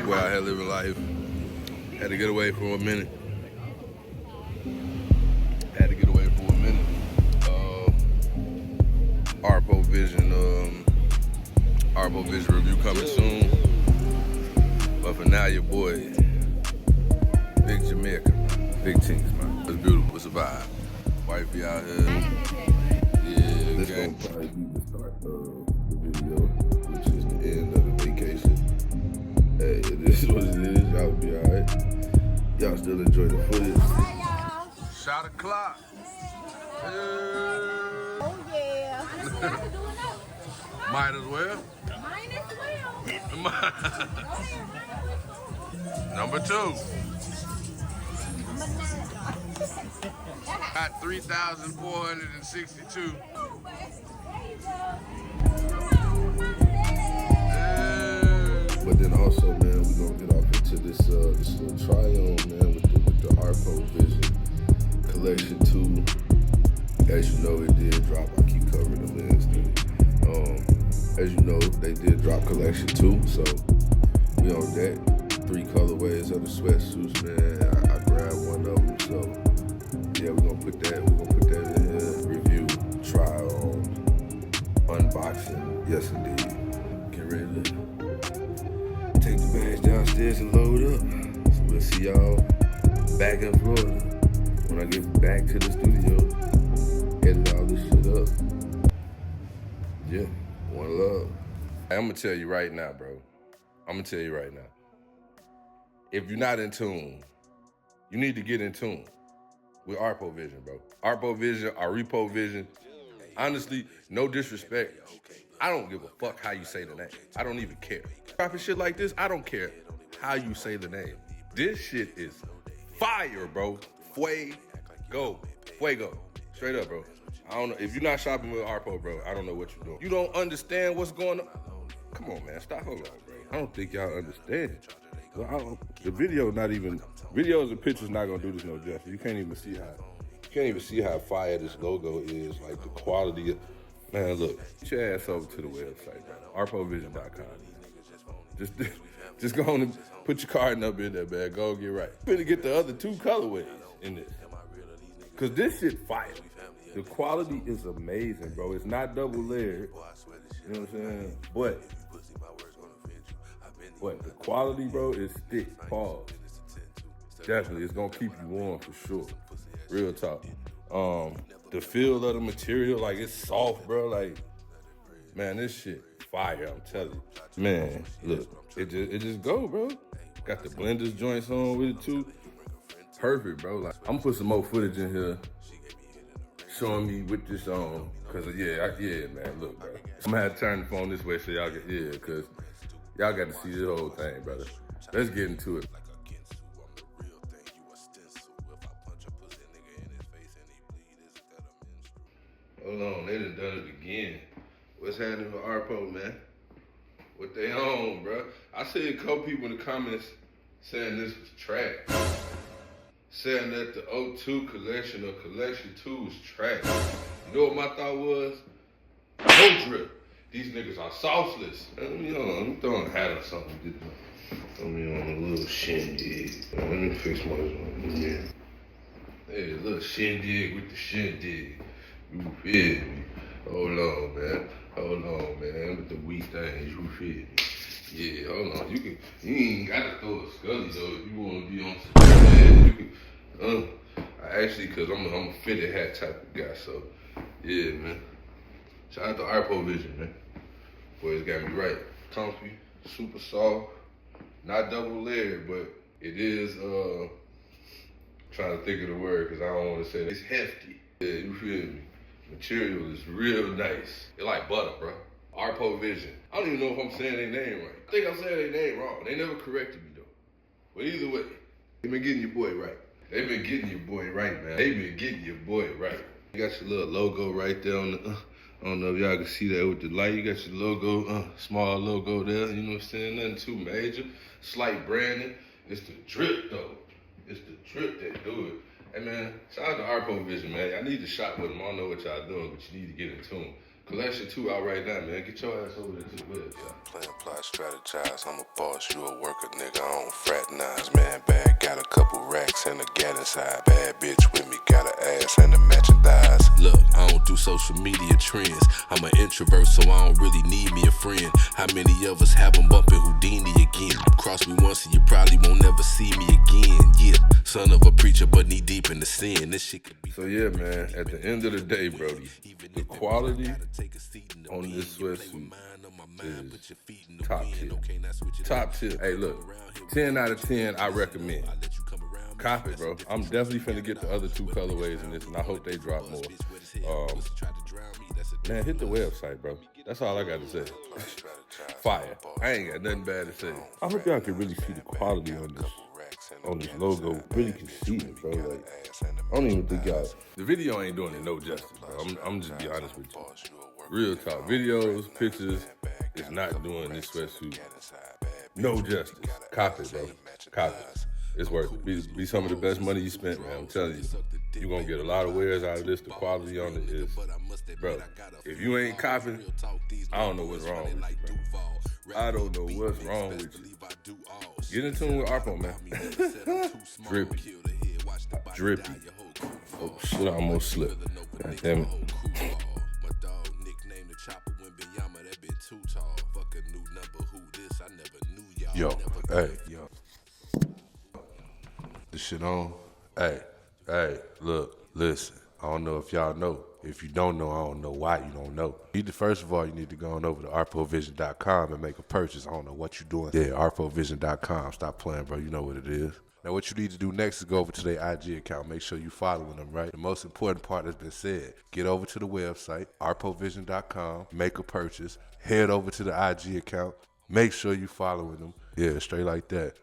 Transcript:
Boy out here living life. Had to get away for a minute. Arepo Vision, Arepo Vision review coming soon. But for now, your boy, Big Jamaica, big things, man. It's beautiful. It's a vibe. Wifey out here. Yeah, This gonna probably be the start of the video, which is the end of the vacation. Hey, it is what it is. Y'all be alright. Y'all still enjoy the footage. Shot o'clock. Oh yeah. Might as well. Number 2. Got 3,462. But then also, man, we gonna get off into this little try-on, man, with the Arepo Vision Collection 2. As you know, it did drop. I keep covering the lens, dude. As you know, they did drop Collection 2, so we on that. 3 colorways of the sweatsuits, man. I grabbed one of them, so yeah, we're gonna put that in here. Review, try on, unboxing. Yes, indeed. Get ready to take the bags downstairs and load up. So we'll see y'all back in Florida when I get back to the studio, edit all this shit up. Yeah, one love. I'm gonna tell you right now, bro. If you're not in tune, you need to get in tune with Arepo Vision, bro. Arepo Vision, Arepo Vision. Honestly, no disrespect. I don't give a fuck how you say the name. I don't even care. Dropping shit like this, I don't care how you say the name. This shit is fire, bro. Fuego. Straight up, bro. I don't know. If you're not shopping with Arepo, bro, I don't know what you're doing. You don't understand what's going on? Come on, man. Stop. Hold on, bro. I don't think y'all understand. Well, the videos and pictures not gonna do this no justice. You can't even see how fire this logo is. Like the quality of, man. Look, get your ass over to the website, man. ArepoVision.com. Just go on and put your card number in there, man. Go get right. You're gonna get the other 2 colorways in this, cause this shit fire. The quality is amazing, bro. It's not double layered. You know what I'm saying? But the quality, bro, is thick. Pause. Definitely, it's gonna keep you warm for sure. Real talk. The feel of the material, like it's soft, bro. Like, man, this shit fire. I'm telling you, man. Look, it just go, bro. Got the blenders joints on with it too. Perfect, bro. Like, I'm gonna put some more footage in here showing me with this on, cause yeah, man. Look, bro. I'm gonna have to turn the phone this way so y'all get cause y'all got to see this whole thing, brother. Let's get into it. Hold on, they done it again. What's happening with Arepo, man? What they on, bro? I see a couple people in the comments saying this was trash. Saying that the 02 collection or collection 2 was trash. You know what my thought was? No drip. These niggas are sauceless. I'm throwing a hat or something. Throw me on a little shindig. Let me fix my one. Yeah. Hey, a little shindig with the shindig. You feel me? Hold on, man. With the weak things, you feel me? Yeah, hold on. You ain't gotta throw a scully though if you wanna be on some. Yeah, you can. Cause I'm a fitted hat type of guy, so yeah, man. Shout out to Arepo Vision, man. Boys got me right. Comfy, super soft, not double layered, but it is, trying to think of the word because I don't want to say it. It's hefty. Yeah, you feel me? Material is real nice. It's like butter, bro. Arepo Vision. I don't even know if I'm saying their name right. I think I'm saying their name wrong. They never corrected me though. But either way, they've been getting your boy right. Man. They've been getting your boy right. You got your little logo right there on the, I don't know if y'all can see that with the light. You got your logo, small logo there. You know what I'm saying? Nothing too major. Slight branding. It's the drip though. It's the drip that do it. Hey man, shout out to Arepo Vision, man. I need to shop with them. I don't know what y'all doing, but you need to get in tune. Collection 2 out right now, man. Get your ass over there to the website. Plan, plot, strategize. I'm a boss, you a worker, nigga. I don't fraternize, man. Bag got a couple racks and a gat inside. Bad bitch with me, got an ass and a matching thighs. Look, I don't do social media trends. I'm an introvert, so I don't really need me a friend. How many of us have them bumping Houdini again? Cross me once and you probably won't never see me again. Yeah, son of a preacher, but knee deep in the sin. This shit could be. So yeah, man. At the end of the day, Brody, the quality on this sweatsuit is top tier. Top tier. Hey, look, 10 out of 10, I recommend. Cop it, bro. I'm definitely finna get the other 2 colorways in this, and I hope they drop more. Man, hit the website, bro. That's all I got to say. Fire. I ain't got nothing bad to say. I hope y'all can really see the quality on this logo. Really can see it, bro. Like, I don't even think y'all. The video ain't doing it no justice, bro. I'm just be honest with you. Real talk. Videos, pictures is not doing this sweatsuit no justice. Cop it, bro. Cop it. It's worth it. Be some of the best money you spent, man. I'm telling you. You're going to get a lot of wears out of this. The quality on it is, bro, if you ain't copping, I don't know what's wrong with you, bro. I don't know what's wrong with you. Get in tune with Arepo, man. Drippy. Drippy. Oh, shit, I almost slipped. God damn it. Yo, hey, yo. This shit on? Hey, look, listen. I don't know if y'all know. If you don't know, I don't know why you don't know. First of all, you need to go on over to arepovision.com and make a purchase. I don't know what you're doing. Yeah, arepovision.com. Stop playing, bro. You know what it is. Now, what you need to do next is go over to their IG account. Make sure you following them, right? The most important part has been said. Get over to the website, arepovision.com, make a purchase, head over to the IG account, make sure you following them. Yeah, straight like that.